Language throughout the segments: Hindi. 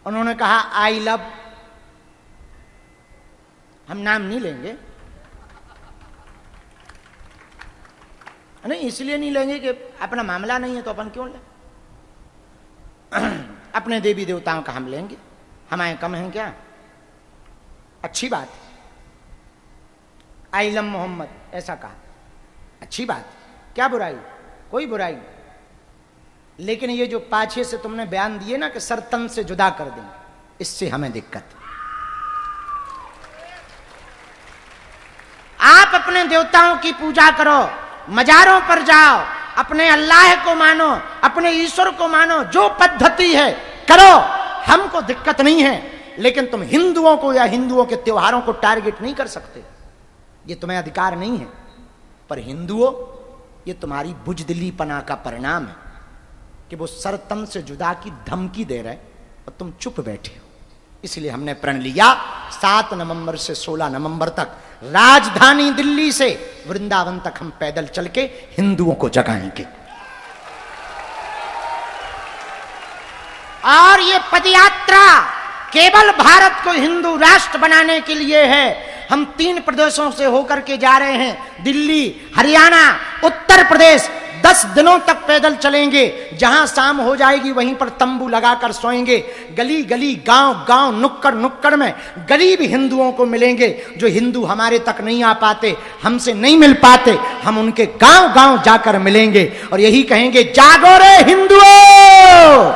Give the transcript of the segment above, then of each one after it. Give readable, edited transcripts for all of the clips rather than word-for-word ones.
उन्होंने कहा आई लव, हम नाम नहीं लेंगे, नहीं इसलिए नहीं लेंगे कि अपना मामला नहीं है तो अपन क्यों लें, अपने देवी देवताओं का हम लेंगे, हमारे कम हैं क्या? अच्छी बात, आई लव मोहम्मद ऐसा कहा, अच्छी बात, क्या बुराई, कोई बुराई नहीं। लेकिन ये जो पाछे से तुमने बयान दिए ना कि सर तन से जुदा कर दें, इससे हमें दिक्कत। आप अपने देवताओं की पूजा करो, मजारों पर जाओ, अपने अल्लाह को मानो, अपने ईश्वर को मानो, जो पद्धति है करो, हमको दिक्कत नहीं है। लेकिन तुम हिंदुओं को या हिंदुओं के त्योहारों को टारगेट नहीं कर सकते, ये तुम्हें अधिकार नहीं है। पर हिंदुओं, ये तुम्हारी बुजदिलीपना का परिणाम है कि वो सर तन से जुदा की धमकी दे रहे और तुम चुप बैठे हो। इसलिए हमने प्रण लिया 7 नवंबर से 16 नवंबर तक राजधानी दिल्ली से वृंदावन तक हम पैदल चल के हिंदुओं को जगाएंगे। और ये पदयात्रा केवल भारत को हिंदू राष्ट्र बनाने के लिए है। हम 3 प्रदेशों से होकर के जा रहे हैं, दिल्ली, हरियाणा, उत्तर प्रदेश। 10 दिनों तक पैदल चलेंगे, जहां शाम हो जाएगी वहीं पर तंबू लगाकर सोएंगे। गली गली, गांव गांव, नुक्कड़ नुक्कड़ में गरीब हिंदुओं को मिलेंगे जो हिंदू हमारे तक नहीं आ पाते, हमसे नहीं मिल पाते। हम उनके गांव गांव जाकर मिलेंगे और यही कहेंगे, जागो रे हिंदुओं,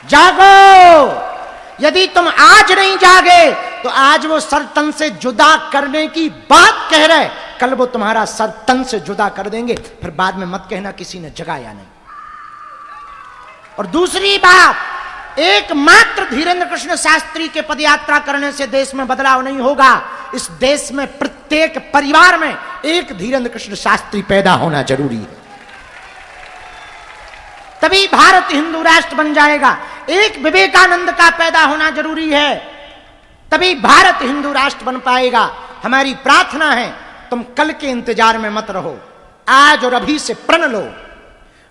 जागो। यदि तुम आज नहीं जागे तो आज वो सर तन से जुदा करने की बात कह रहे, कल वो तुम्हारा सर तन से जुदा कर देंगे। फिर बाद में मत कहना किसी ने जगाया नहीं। और दूसरी बात, एकमात्र धीरेन्द्र कृष्ण शास्त्री के पदयात्रा करने से देश में बदलाव नहीं होगा। इस देश में प्रत्येक परिवार में एक धीरेन्द्र कृष्ण शास्त्री पैदा होना जरूरी है, तभी भारत हिंदू राष्ट्र बन जाएगा। एक विवेकानंद का पैदा होना जरूरी है, तभी भारत हिंदू राष्ट्र बन पाएगा। हमारी प्रार्थना है, तुम कल के इंतजार में मत रहो, आज और अभी से प्रण लो।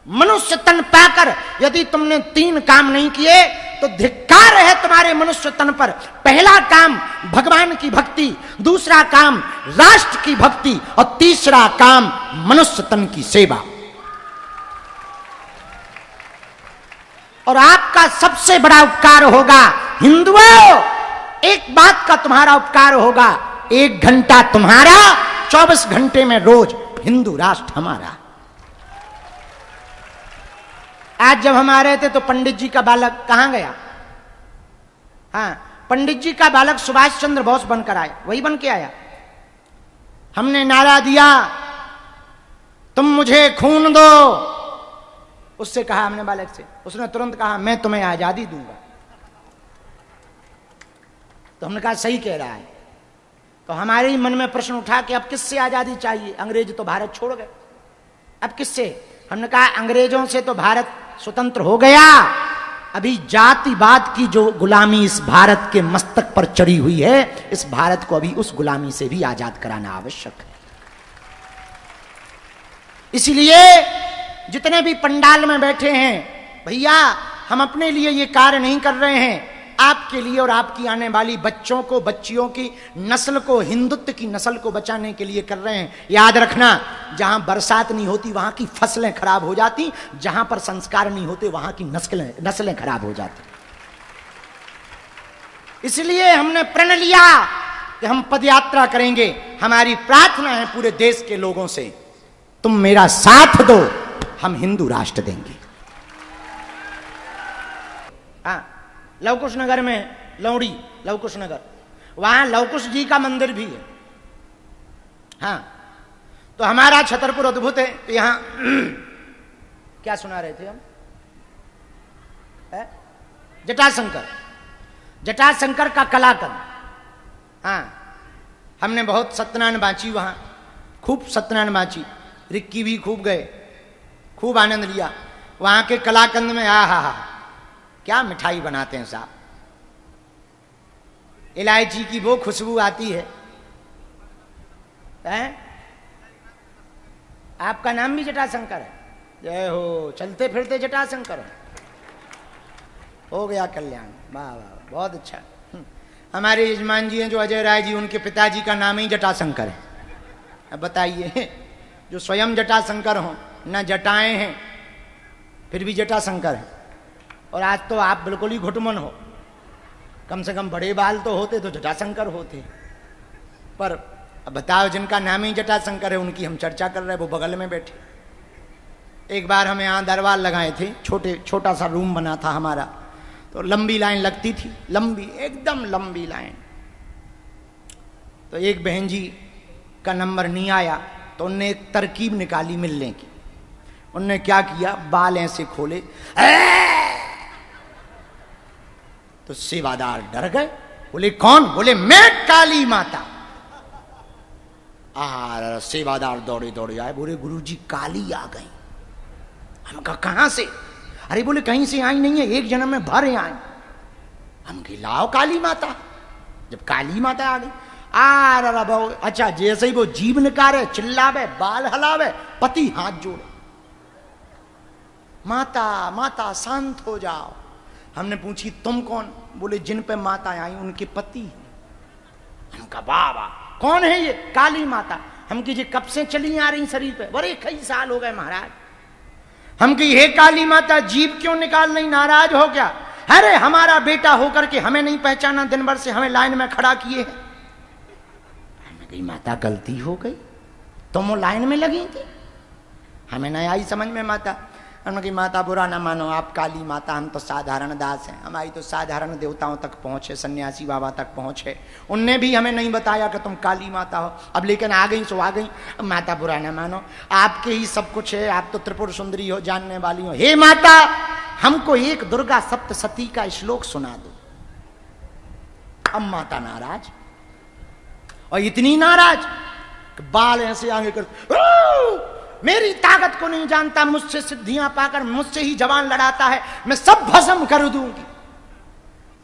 मनुष्य तन पाकर यदि तुमने 3 काम नहीं किए तो धिक्कार है तुम्हारे मनुष्य तन पर। पहला काम भगवान की भक्ति, दूसरा काम राष्ट्र की भक्ति और तीसरा काम मनुष्य तन की सेवा। और आपका सबसे बड़ा उपकार होगा हिंदुओं, एक बात का तुम्हारा उपकार होगा, 1 घंटा तुम्हारा, 24 घंटे में रोज हिंदू राष्ट्र हमारा। आज जब हम आ रहे थे तो पंडित जी का बालक कहां गया? हाँ, पंडित जी का बालक सुभाष चंद्र बोस बनकर आया, वही बन के आया। हमने नारा दिया, तुम मुझे खून दो। उससे कहा हमने बालक से, उसने तुरंत कहा मैं तुम्हें आजादी दूंगा। तो हमने कहा सही कह रहा है। तो हमारे ही मन में प्रश्न उठा कि अब किससे आजादी चाहिए? अंग्रेज तो भारत छोड़ गए, अब किससे? हमने कहा अंग्रेजों से तो भारत स्वतंत्र हो गया, अभी जातिवाद की जो गुलामी इस भारत के मस्तक पर चढ़ी हुई है, इस भारत को अभी उस गुलामी से भी आजाद कराना आवश्यक है। इसलिए जितने भी पंडाल में बैठे हैं, भैया हम अपने लिए ये कार्य नहीं कर रहे हैं, आपके लिए और आपकी आने वाली बच्चों को, बच्चियों की नस्ल को, हिंदुत्व की नस्ल को बचाने के लिए कर रहे हैं। याद रखना, जहां बरसात नहीं होती वहां की फसलें खराब हो जाती, जहां पर संस्कार नहीं होते वहां की नस्लें खराब हो जाती। इसलिए हमने प्रण लिया कि हम पदयात्रा करेंगे। हमारी प्रार्थना है पूरे देश के लोगों से, तुम मेरा साथ दो, हम हिंदू राष्ट्र देंगे। हाँ, लवकुश नगर में, लौड़ी लवकुश नगर, वहां लवकुश जी का मंदिर भी है। हाँ, तो हमारा छतरपुर अद्भुत है। तो यहां क्या सुना रहे थे हम? जटाशंकर, जटाशंकर का कलाकंद। हाँ, हमने बहुत सत्यनारायण बांची, वहां खूब सत्यनारायण बांची, रिक्की भी खूब गए, खूब आनंद लिया। वहां के कलाकंद में हा क्या मिठाई बनाते हैं साहब, इलायची की वो खुशबू आती है। आपका नाम भी जटाशंकर है? जय हो, चलते फिरते जटाशंकर है। हो गया कल्याण। वाह वाह, बहुत अच्छा। हमारे यजमान जी हैं जो अजय राय जी, उनके पिताजी का नाम ही जटाशंकर है। अब बताइए, जो स्वयं जटाशंकर हों, न जटाएं हैं फिर भी जटाशंकर है, और आज तो आप बिल्कुल ही घुटमन हो। कम से कम बड़े बाल तो होते तो जटाशंकर होते। पर अब बताओ, जिनका नाम ही जटाशंकर है उनकी हम चर्चा कर रहे हैं, वो बगल में बैठे। एक बार हम यहाँ दरबार लगाए थे, छोटा सा रूम बना था हमारा, तो लंबी लाइन लगती थी, लंबी, एकदम लंबी लाइन। तो एक बहन जी का नंबर नहीं आया, तो उनने एक तरकीब निकाली मिलने की। उनने क्या किया, बाल ऐसे खोले, तो सेवादार डर गए। बोले कौन? बोले मैं काली माता। सेवादार दौड़े दौड़े आए, बोले गुरुजी काली आ गई। हम कहा कहां से? अरे बोले कहीं से आई नहीं है, एक जन्म में भर आए। हम लाओ काली माता। जब काली माता आ गई, अच्छा, जैसे ही वो जीभ निकारे, चिल्लावे, बाल हलावे, पति हाथ जोड़े, माता माता शांत हो जाओ। हमने पूछी तुम कौन? बोले जिन पे माता आई उनके पति। हम कहा बाबा कौन है ये? काली माता। हम की जी कब से चली आ रही शरीर पे? बड़े कई साल हो गए महाराज। हम की हे काली माता, जीभ क्यों निकाल नहीं, नाराज हो क्या? अरे हमारा बेटा होकर के हमें नहीं पहचाना, दिन भर से हमें लाइन में खड़ा किए है। हमने कही माता गलती हो गई, तुम वो लाइन में लगी थी, हमें नहीं आई समझ में माता। हमने कही माता बुरा ना मानो, आप काली माता, हम तो साधारण दास हैं, हमारी तो साधारण देवताओं तक पहुंच है, सन्यासी बाबा तक पहुंच है। उनने भी हमें नहीं बताया कि तुम काली माता हो। अब लेकिन आ गई सो आ गई। माता बुरा ना मानो, आपके ही सब कुछ है, आप तो त्रिपुर सुंदरी हो, जानने वाली हो। हे माता, हमको एक दुर्गा सप्तशती का श्लोक सुना दो। अब माता नाराज, और इतनी नाराज बाल ऐसे आगे कर, मेरी ताकत को नहीं जानता, मुझसे सिद्धियां पाकर मुझसे ही जवान लड़ाता है, मैं सब भस्म कर दूंगी।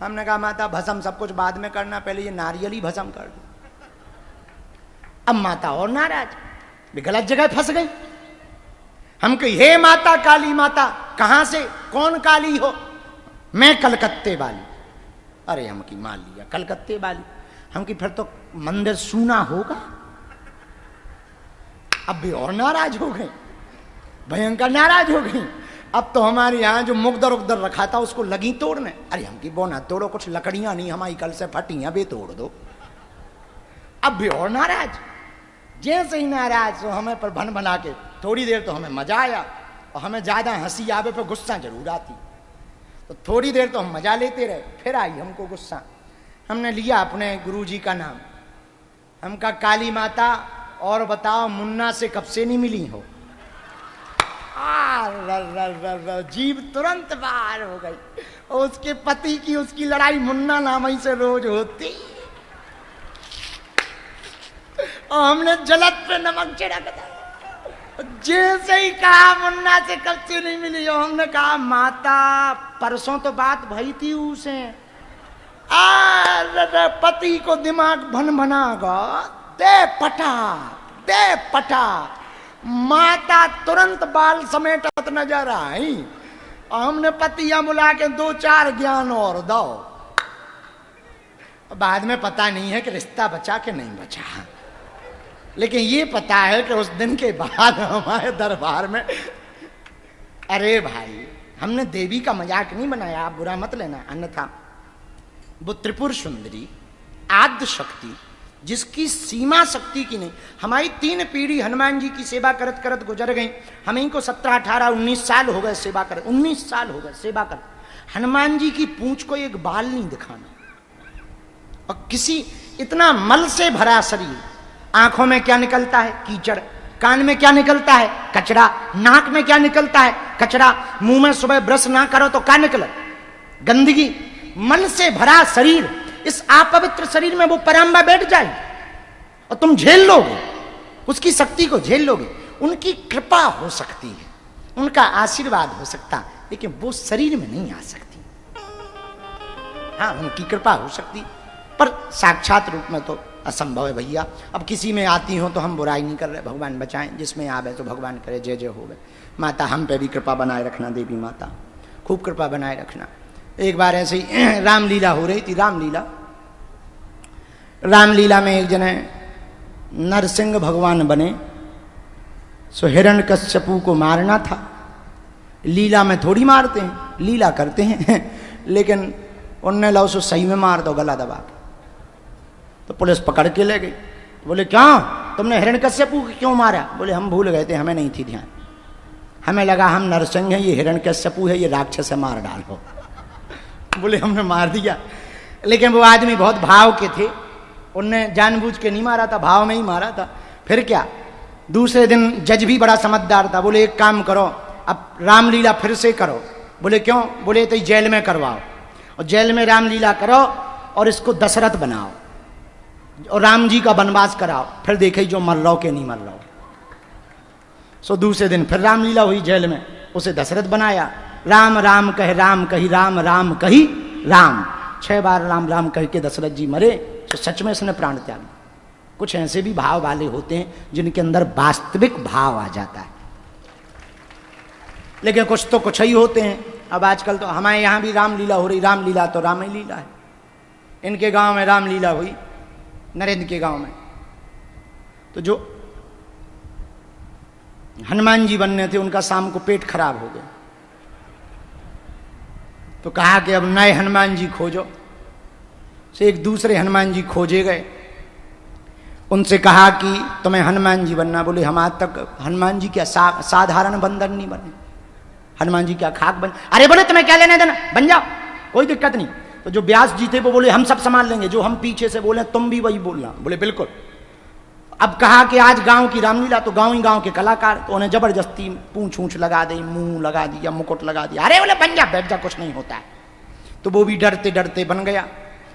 हमने कहा माता भस्म सब कुछ बाद में करना, पहले ये नारियल ही भस्म कर दो। अब माता और नाराज, गलत जगह फंस गई। हम कही हे माता काली माता, कहां से, कौन काली हो? मैं कलकत्ते वाली। अरे हम की मान लिया कलकत्ते वाली। हम की फिर तो मंदिर सूना होगा। अब भी और नाराज हो गई, भयंकर नाराज हो गई। अब तो हमारे यहाँ जो मुकदर उकदर रखा था उसको लगी तोड़ने। अरे हम की बोना तोड़ो, कुछ लकड़ियां नहीं हमारी कल से फटी हैं, बे तोड़ दो। अब भी और नाराज, जैसे ही नाराज तो हमें पर भन बना के, थोड़ी देर तो हमें मजा आया, और हमें ज्यादा हंसी आवे पर गुस्सा जरूर आती। तो थोड़ी देर तो हम मजा लेते रहे, फिर आई हमको गुस्सा। हमने लिया अपने गुरुजी का नाम। हम कहा काली माता, और बताओ मुन्ना से कब से नहीं मिली हो? जीभ तुरंत बाहर हो गई। और उसके पति की उसकी लड़ाई मुन्ना नाम ही से रोज होती, और हमने जलत पे नमक छिड़क दिया। जैसे ही कहा मुन्ना से कब से नहीं मिली हो, हमने कहा माता परसों तो बात भई थी उसे। पति को दिमाग भन भनागा, दे पटा। माता तुरंत बाल समेटत नजर आई। हमने पतिया बुला के 2-4 ज्ञान और दो। बाद में पता नहीं है कि रिश्ता बचा कि नहीं बचा, लेकिन ये पता है कि उस दिन के बाद हमारे दरबार में, अरे भाई हमने देवी का मजाक नहीं बनाया, आप बुरा मत लेना, अन्यथा वो त्रिपुर सुंदरी आद्य शक्ति, जिसकी सीमा शक्ति की नहीं। हमारी 3 पीढ़ी हनुमान जी की सेवा करत करत गुजर गई। हम इनको 17, 18, 19 साल हो गए सेवा करत, 19 साल हो गए सेवा करत। हनुमान जी की पूंछ को एक बाल नहीं दिखाना, और किसी इतना मल से भरा शरीर, आंखों में क्या निकलता है? कीचड़। कान में क्या निकलता है? कचरा। नाक में क्या निकलता है? कचरा। मुंह में सुबह ब्रश ना करो तो क्या निकले? गंदगी। मल से भरा शरीर, इस अपवित्र शरीर में वो पराम्बा बैठ जाए और तुम झेल लोगे, उसकी शक्ति को झेल लोगे। उनकी कृपा हो सकती है, उनका आशीर्वाद हो सकता, लेकिन वो शरीर में नहीं आ सकती। हाँ, उनकी कृपा हो सकती, पर साक्षात रूप में तो असंभव है भैया। अब किसी में आती हो तो हम बुराई नहीं कर रहे, भगवान बचाएं, जिसमें आवे तो भगवान करे, जय जय होवे। माता हम पे भी कृपा बनाए रखना, देवी माता खूब कृपा बनाए रखना। एक बार ऐसे ही रामलीला हो रही थी, रामलीला में एक जने नरसिंह भगवान बने, सो हिरण्यकश्यपु को मारना था। लीला में थोड़ी मारते हैं, लीला करते हैं लेकिन उनने लो सो सही में मार दो गला दबा के। तो पुलिस पकड़ के ले गई। बोले क्यों तुमने हिरण्यकश्यपु को क्यों मारा? बोले हम भूल गए थे, हमें नहीं थी ध्यान, हमें लगा हम नरसिंह हैं, ये हिरण्यकश्यपु है, ये राक्षस है, मार डालो। बोले हमने मार दिया। लेकिन वो आदमी बहुत भाव के थे, उनने जानबूझ के नहीं मारा था, भाव में ही मारा था। फिर क्या, दूसरे दिन जज भी बड़ा समझदार था, बोले एक काम करो, अब रामलीला फिर से करो। बोले क्यों? बोले तो जेल में करवाओ, और जेल में रामलीला करो और इसको दशरथ बनाओ और राम जी का वनवास कराओ, फिर देखे जो मर लो के नहीं मर लो। सो दूसरे दिन फिर रामलीला हुई जेल में, उसे दशरथ बनाया। राम राम कह राम कही, राम राम कही राम, 6 बार राम राम कह के दशरथ जी मरे। तो सच में इसने प्राण त्याग। कुछ ऐसे भी भाव वाले होते हैं जिनके अंदर वास्तविक भाव आ जाता है, लेकिन कुछ तो कुछ ही होते हैं। अब आजकल तो हमारे यहाँ भी रामलीला हो रही, रामलीला तो राम ही लीला है। इनके गांव में रामलीला हुई, नरेंद्र के गांव में, तो जो हनुमान जी बनने थे उनका शाम को पेट खराब हो गया। तो कहा कि अब नए हनुमान जी खोजो। से एक दूसरे हनुमान जी खोजे गए, उनसे कहा कि तुम्हें हनुमान जी बनना। बोले हम आज तक हनुमान जी क्या साधारण बंदर नहीं बने, हनुमान जी क्या खाक बन। अरे बोले तुम्हें क्या लेने देना, बन जाओ, कोई दिक्कत नहीं। तो जो व्यास जी थे वो बोले हम सब संभाल लेंगे, जो हम पीछे से बोले तुम भी वही बोलना। बोले बिल्कुल। अब कहा कि आज गांव की रामलीला, तो गांव ही गांव के कलाकार, तो उन्हें जबरदस्ती पूंछ ऊंछ लगा दी, मुंह लगा दिया, मुकुट लगा दिया। अरे बोले बन जा, बैठ जा, कुछ नहीं होता है। तो वो भी डरते डरते बन गया।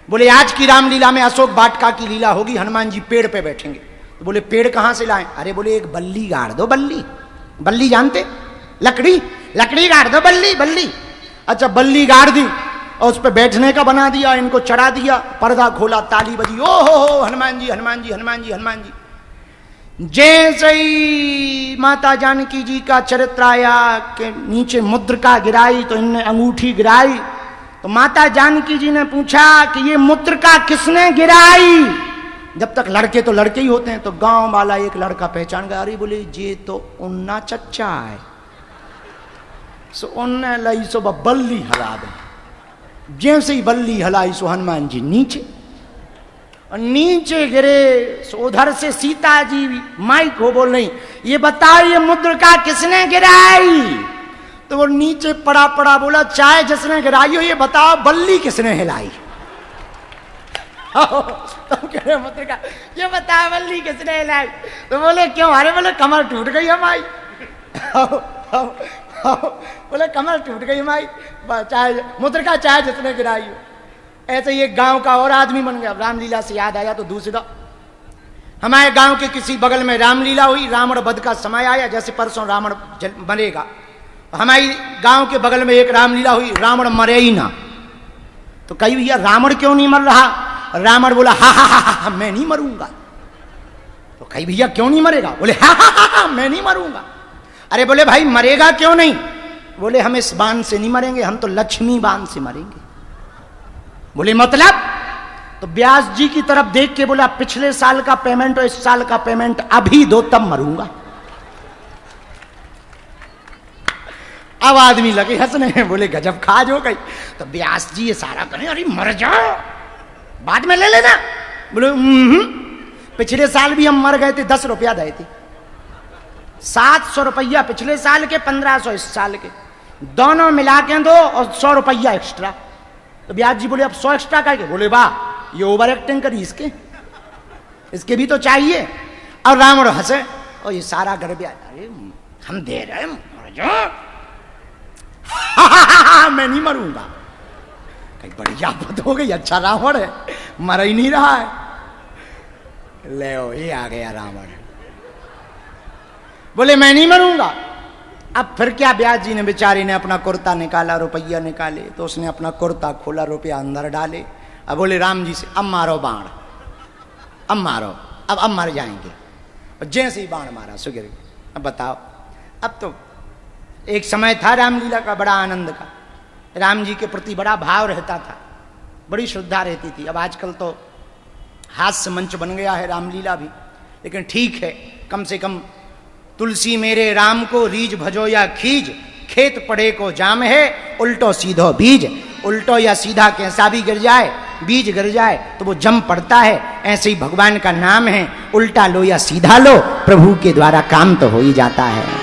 बोले आज की रामलीला में अशोक वाटिका की लीला होगी, हनुमान जी पेड़ पे बैठेंगे। तो बोले पेड़ कहां से लाएं? अरे बोले एक बल्ली गाड़ दो, बल्ली, बल्ली जानते, लकड़ी, लकड़ी गाड़ दो, बल्ली, बल्ली। अच्छा बल्ली गाड़ दी और उस पर बैठने का बना दिया, इनको चढ़ा दिया, पर्दा खोला, ताली बजी, ओ हो हनुमान जी, हनुमान जी, हनुमान जी, हनुमान जी। जैसे ही माता जानकी जी का चरित्र आया कि नीचे मुद्रिका गिराई, तो इनने अंगूठी गिराई। तो माता जानकी जी ने पूछा कि ये मुद्रिका किसने गिराई? जब तक लड़के तो लड़के ही होते हैं, तो गांव वाला एक लड़का पहचान गया। अरे बोले ये तो उन्ना चच्चा है। सो उन्ने लाई सो बल्ली हला दे। जैसे ही बल्ली हलाई सो हनुमान जी नीचे, और नीचे गिरे। सो उधर से सीता जी माइक हो बोल रही, ये बताओ ये मुद्रिका किसने गिराई? तो वो नीचे पड़ा पड़ा बोला चाय जिसने गिराई हो ये बताओ, बल्ली किसने हिलाई? तो कह रहे मुद्रिका, ये बताओ बल्ली किसने हिलाई? तो बोले क्यों? अरे बोले कमर टूट गई हमारी। बोले कमर टूट गई हमारी, चाय मुद्रिका चाय जिसने गिराई हो। ऐसे ही एक गांव का और आदमी बन गया। रामलीला से याद आया तो दूसरा, हमारे गांव के किसी बगल में रामलीला हुई, रावण वध का समय आया, जैसे परसों रावण मरेगा। हमारी गांव के बगल में एक रामलीला हुई, रावण मरे ही ना। तो कही भैया रावण क्यों नहीं मर रहा? रावण बोला हा हा हा हा मैं नहीं मरूंगा। तो कही भैया क्यों नहीं मरेगा? बोले हा हा हा मैं नहीं मरूंगा। अरे बोले भाई मरेगा क्यों नहीं? बोले हम इस बाण से नहीं मरेंगे, हम तो लक्ष्मी बाण से मरेंगे। बोले मतलब? तो व्यास जी की तरफ देख के बोला पिछले साल का पेमेंट और इस साल का पेमेंट अभी दो तब मरूंगा। अब आदमी लगे हंसने, बोले गजब खाज हो गई। तो व्यास जी ये सारा करें, अरे मर जाओ बाद में ले लेना। बोले पिछले साल भी हम मर गए थे, 10 रुपया दे थे, 700 रुपया पिछले साल के, 1500 इस साल के, दोनों मिला के दो और 100 रुपया एक्स्ट्रा। तो व्यास जी बोले अब 100 एक्स्ट्रा करके? बोले वाह ये ओवर एक्टिंग करी, इसके भी तो चाहिए। और रावण हंसे और ये सारा घर भी, अरे हम दे रहे मर जाओ। मैं नहीं मरूंगा। कहीं बड़ी आफत हो गई, अच्छा रावण है, मर ही नहीं रहा है। ले ये आ गया रावण, बोले मैं नहीं मरूंगा। अब फिर क्या, व्यास जी ने बेचारी ने अपना कुर्ता निकाला, रुपया निकाले, तो उसने अपना कुर्ता खोला, रुपया अंदर डाले। अब बोले राम जी से अब मारो बाण, अब मारो, अब मर जाएंगे। और जैसे ही बाण मारा सुगिर। अब बताओ, अब तो एक समय था रामलीला का बड़ा आनंद का, राम जी के प्रति बड़ा भाव रहता था, बड़ी श्रद्धा रहती थी। अब आजकल तो हास्य मंच बन गया है रामलीला भी, लेकिन ठीक है, कम से कम तुलसी मेरे राम को रीझ भजो या खीज, खेत पड़े को जाम है उल्टो सीधो बीज। उल्टो या सीधा कैसा भी गिर जाए, बीज गिर जाए तो वो जम पड़ता है। ऐसे ही भगवान का नाम है, उल्टा लो या सीधा लो, प्रभु के द्वारा काम तो हो ही जाता है।